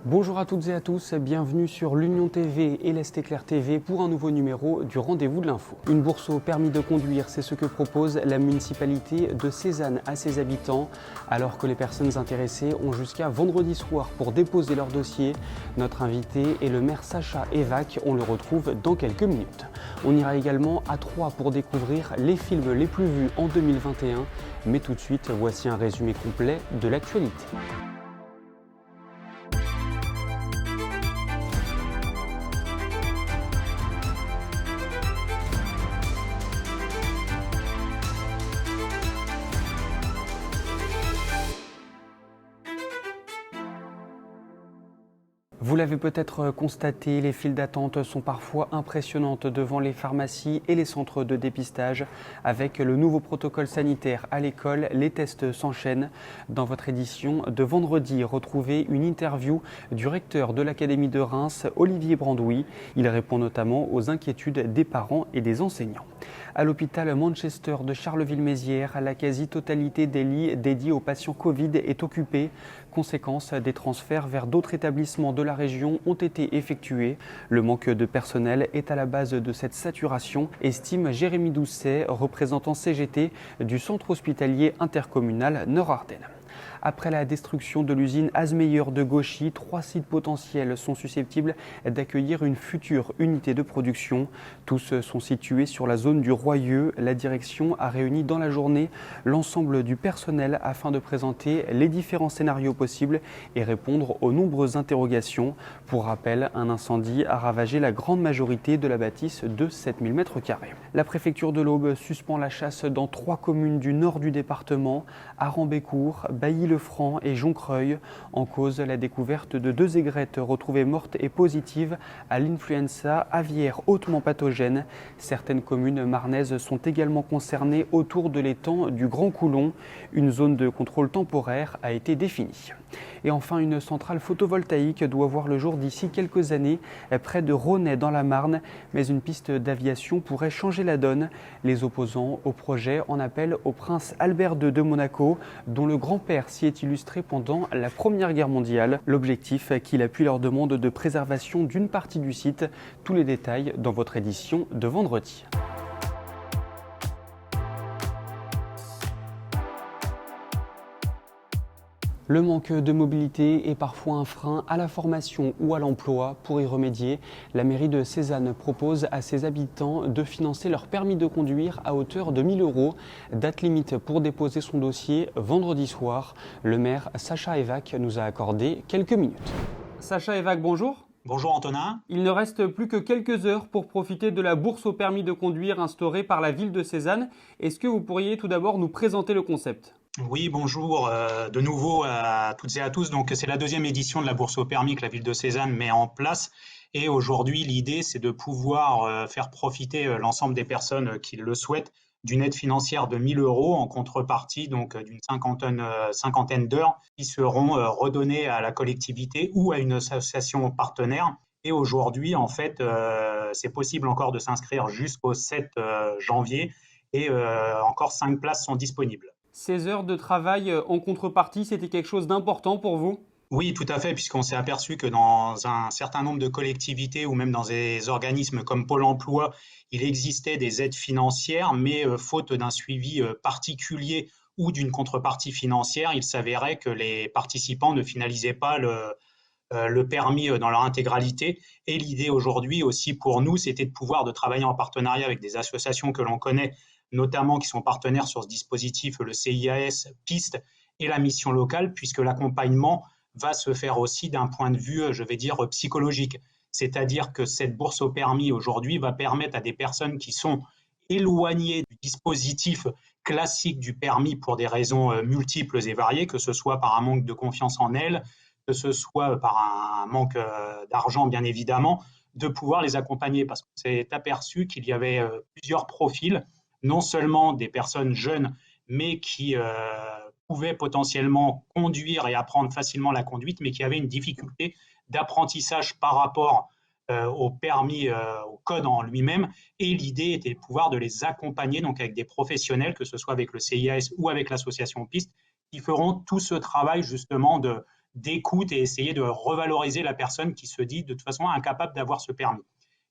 Bonjour à toutes et à tous, bienvenue sur l'Union TV et l'Est Éclair TV pour un nouveau numéro du Rendez-vous de l'Info. Une bourse au permis de conduire, c'est ce que propose la municipalité de Cézanne à ses habitants. Alors que les personnes intéressées ont jusqu'à vendredi soir pour déposer leur dossier, notre invité est le maire Sacha Evac, on le retrouve dans quelques minutes. On ira également à Troyes pour découvrir les films les plus vus en 2021. Mais tout de suite, voici un résumé complet de l'actualité. Vous l'avez peut-être constaté, les files d'attente sont parfois impressionnantes devant les pharmacies et les centres de dépistage. Avec le nouveau protocole sanitaire à l'école, les tests s'enchaînent. Dans votre édition de vendredi, retrouvez une interview du recteur de l'Académie de Reims, Olivier Brandouille. Il répond notamment aux inquiétudes des parents et des enseignants. À l'hôpital Manchester de Charleville-Mézières, la quasi-totalité des lits dédiés aux patients Covid est occupée. Conséquence, des transferts vers d'autres établissements de la région ont été effectués. Le manque de personnel est à la base de cette saturation, estime Jérémy Doucet, représentant CGT du centre hospitalier intercommunal Nord-Ardennes. Après la destruction de l'usine Asmeyer de Gauchy, 3 sites potentiels sont susceptibles d'accueillir une future unité de production. Tous sont situés sur la zone du Royeux. La direction a réuni dans la journée l'ensemble du personnel afin de présenter les différents scénarios possibles et répondre aux nombreuses interrogations. Pour rappel, un incendie a ravagé la grande majorité de la bâtisse de 7000 m². La préfecture de l'Aube suspend la chasse dans 3 communes du nord du département, Arambécourt, Bailly-le-Franc et Joncrieuil. En cause, la découverte de 2 aigrettes retrouvées mortes et positives à l'influenza aviaire hautement pathogène. Certaines communes marnaises sont également concernées autour de l'étang du Grand Coulon. Une zone de contrôle temporaire a été définie. Et enfin, une centrale photovoltaïque doit voir le jour d'ici quelques années près de Rhônay dans la Marne. Mais une piste d'aviation pourrait changer la donne. Les opposants au projet en appellent au prince Albert II de Monaco, dont le grand-père s'y est illustré pendant la Première Guerre mondiale. L'objectif, qu'il appuie leur demande de préservation d'une partie du site. Tous les détails dans votre édition de vendredi. Le manque de mobilité est parfois un frein à la formation ou à l'emploi. Pour y remédier, la mairie de Cézanne propose à ses habitants de financer leur permis de conduire à hauteur de 1 000 €. Date limite pour déposer son dossier vendredi soir. Le maire Sacha Evac nous a accordé quelques minutes. Sacha Evac, bonjour. Bonjour Antonin. Il ne reste plus que quelques heures pour profiter de la bourse au permis de conduire instaurée par la ville de Cézanne. Est-ce que vous pourriez tout d'abord nous présenter le concept ? Oui, bonjour de nouveau à toutes et à tous. Donc, c'est la 2e édition de la bourse au permis que la ville de Cézanne met en place. Et aujourd'hui, l'idée, c'est de pouvoir faire profiter l'ensemble des personnes qui le souhaitent d'une aide financière de 1 000 € en contrepartie donc d'une cinquantaine d'heures qui seront redonnées à la collectivité ou à une association partenaire. Et aujourd'hui, en fait, c'est possible encore de s'inscrire jusqu'au 7 janvier et encore 5 places sont disponibles. 16 heures de travail en contrepartie, c'était quelque chose d'important pour vous ? Oui, tout à fait, puisqu'on s'est aperçu que dans un certain nombre de collectivités ou même dans des organismes comme Pôle emploi, il existait des aides financières, mais faute d'un suivi particulier ou d'une contrepartie financière, il s'avérait que les participants ne finalisaient pas le permis dans leur intégralité. Et l'idée aujourd'hui aussi pour nous, c'était de travailler en partenariat avec des associations que l'on connaît, notamment qui sont partenaires sur ce dispositif, le CIAS, PIST et la mission locale, puisque l'accompagnement va se faire aussi d'un point de vue, je vais dire, psychologique. C'est-à-dire que cette bourse au permis aujourd'hui va permettre à des personnes qui sont éloignées du dispositif classique du permis pour des raisons multiples et variées, que ce soit par un manque de confiance en elles, que ce soit par un manque d'argent, bien évidemment, de pouvoir les accompagner, parce qu'on s'est aperçu qu'il y avait plusieurs profils, non seulement des personnes jeunes, mais qui pouvaient potentiellement conduire et apprendre facilement la conduite, mais qui avaient une difficulté d'apprentissage par rapport au permis, au code en lui-même. Et l'idée était de les accompagner donc avec des professionnels, que ce soit avec le CIAS ou avec l'association PIST, qui feront tout ce travail justement d'écoute et essayer de revaloriser la personne qui se dit de toute façon incapable d'avoir ce permis.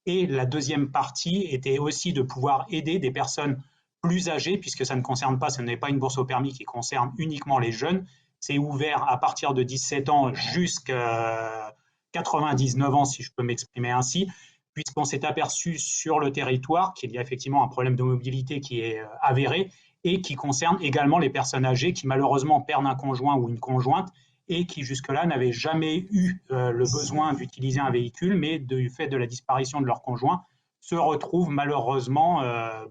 Et la deuxième partie était aussi de pouvoir aider des personnes plus âgées, puisque ça ne concerne pas, ce n'est pas une bourse au permis qui concerne uniquement les jeunes. C'est ouvert à partir de 17 ans jusqu'à 99 ans, si je peux m'exprimer ainsi, puisqu'on s'est aperçu sur le territoire qu'il y a effectivement un problème de mobilité qui est avéré et qui concerne également les personnes âgées qui malheureusement perdent un conjoint ou une conjointe et qui jusque-là n'avaient jamais eu le besoin d'utiliser un véhicule, mais du fait de la disparition de leur conjoint, se retrouvent malheureusement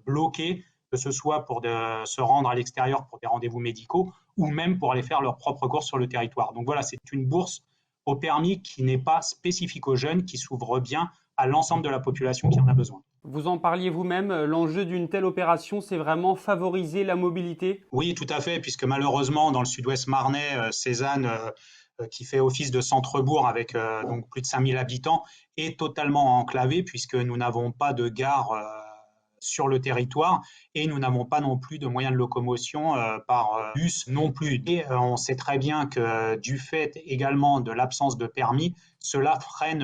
bloqués, que ce soit pour se rendre à l'extérieur pour des rendez-vous médicaux ou même pour aller faire leurs propres courses sur le territoire. Donc voilà, c'est une bourse au permis qui n'est pas spécifique aux jeunes, qui s'ouvre bien à l'ensemble de la population qui en a besoin. Vous en parliez vous-même, l'enjeu d'une telle opération, c'est vraiment favoriser la mobilité? Oui, tout à fait, puisque malheureusement, dans le sud-ouest marnais, Cézanne, qui fait office de centre-bourg avec donc plus de 5000 habitants, est totalement enclavé puisque nous n'avons pas de gare sur le territoire et nous n'avons pas non plus de moyens de locomotion par bus non plus. Et on sait très bien que du fait également de l'absence de permis, cela freine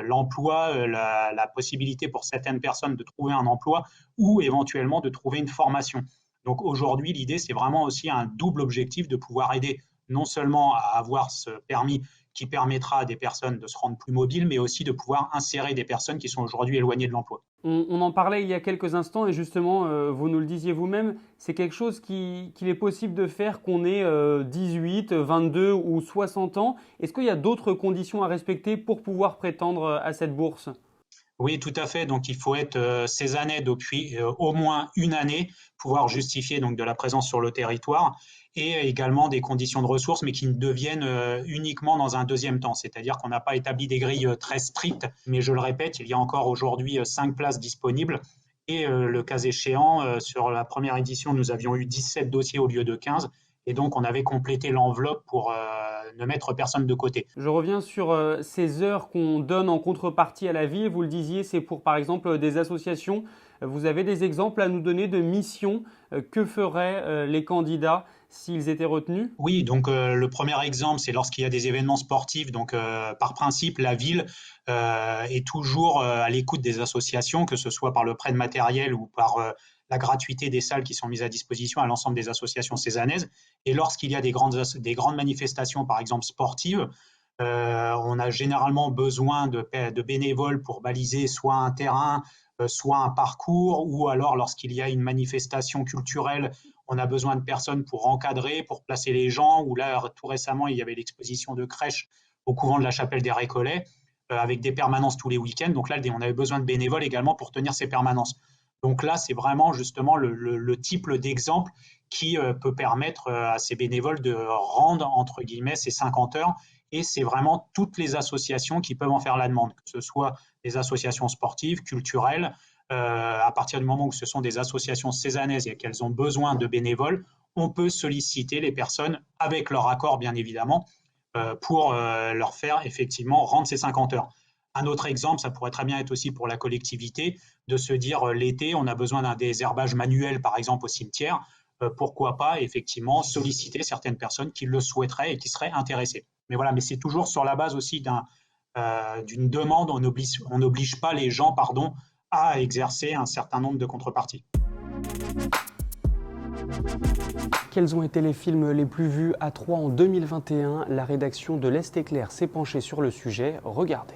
l'emploi, la possibilité pour certaines personnes de trouver un emploi ou éventuellement de trouver une formation. Donc aujourd'hui, l'idée, c'est vraiment aussi un double objectif de pouvoir aider non seulement à avoir ce permis qui permettra à des personnes de se rendre plus mobiles, mais aussi de pouvoir insérer des personnes qui sont aujourd'hui éloignées de l'emploi. On en parlait il y a quelques instants et justement, vous nous le disiez vous-même, c'est quelque chose qu'il est possible de faire qu'on ait 18, 22 ou 60 ans. Est-ce qu'il y a d'autres conditions à respecter pour pouvoir prétendre à cette bourse ? Oui, tout à fait. Donc, il faut être cézannais depuis au moins une année, pouvoir justifier donc de la présence sur le territoire et également des conditions de ressources, mais qui ne deviennent uniquement dans un deuxième temps. C'est-à-dire qu'on n'a pas établi des grilles très strictes, mais je le répète, il y a encore aujourd'hui 5 places disponibles. Et le cas échéant, sur la première édition, nous avions eu 17 dossiers au lieu de 15. Et donc, on avait complété l'enveloppe pour ne mettre personne de côté. Je reviens sur ces heures qu'on donne en contrepartie à la ville. Vous le disiez, c'est pour par exemple des associations. Vous avez des exemples à nous donner de missions que feraient les candidats s'ils étaient retenus? Oui, donc le premier exemple, c'est lorsqu'il y a des événements sportifs. Donc, par principe, la ville est toujours à l'écoute des associations, que ce soit par le prêt de matériel ou par la gratuité des salles qui sont mises à disposition à l'ensemble des associations cézannaises. Et lorsqu'il y a des grandes manifestations, par exemple sportives, on a généralement besoin de bénévoles pour baliser soit un terrain, soit un parcours, ou alors lorsqu'il y a une manifestation culturelle, on a besoin de personnes pour encadrer, pour placer les gens, ou là, tout récemment, il y avait l'exposition de crèche au couvent de la Chapelle des Récollets, avec des permanences tous les week-ends. Donc là, on avait besoin de bénévoles également pour tenir ces permanences. Donc là, c'est vraiment justement le type d'exemple qui peut permettre à ces bénévoles de rendre, entre guillemets, ces 50 heures. Et c'est vraiment toutes les associations qui peuvent en faire la demande, que ce soit des associations sportives, culturelles. À partir du moment où ce sont des associations cézannaises et qu'elles ont besoin de bénévoles, on peut solliciter les personnes avec leur accord, bien évidemment, pour leur faire effectivement rendre ces 50 heures. Un autre exemple, ça pourrait très bien être aussi pour la collectivité, de se dire l'été, on a besoin d'un désherbage manuel, par exemple, au cimetière. Pourquoi pas, effectivement, solliciter certaines personnes qui le souhaiteraient et qui seraient intéressées. Mais voilà, mais c'est toujours sur la base aussi d'une demande. On n'oblige pas les gens, à exercer un certain nombre de contreparties. Quels ont été les films les plus vus à Troyes en 2021? La rédaction de l'Est Éclair s'est penchée sur le sujet. Regardez.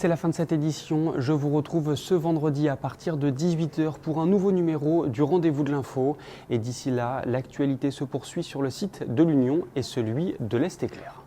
c'est la fin de cette édition. Je vous retrouve ce vendredi à partir de 18 h pour un nouveau numéro du Rendez-vous de l'Info. Et d'ici là, l'actualité se poursuit sur le site de l'Union et celui de l'Est Éclair.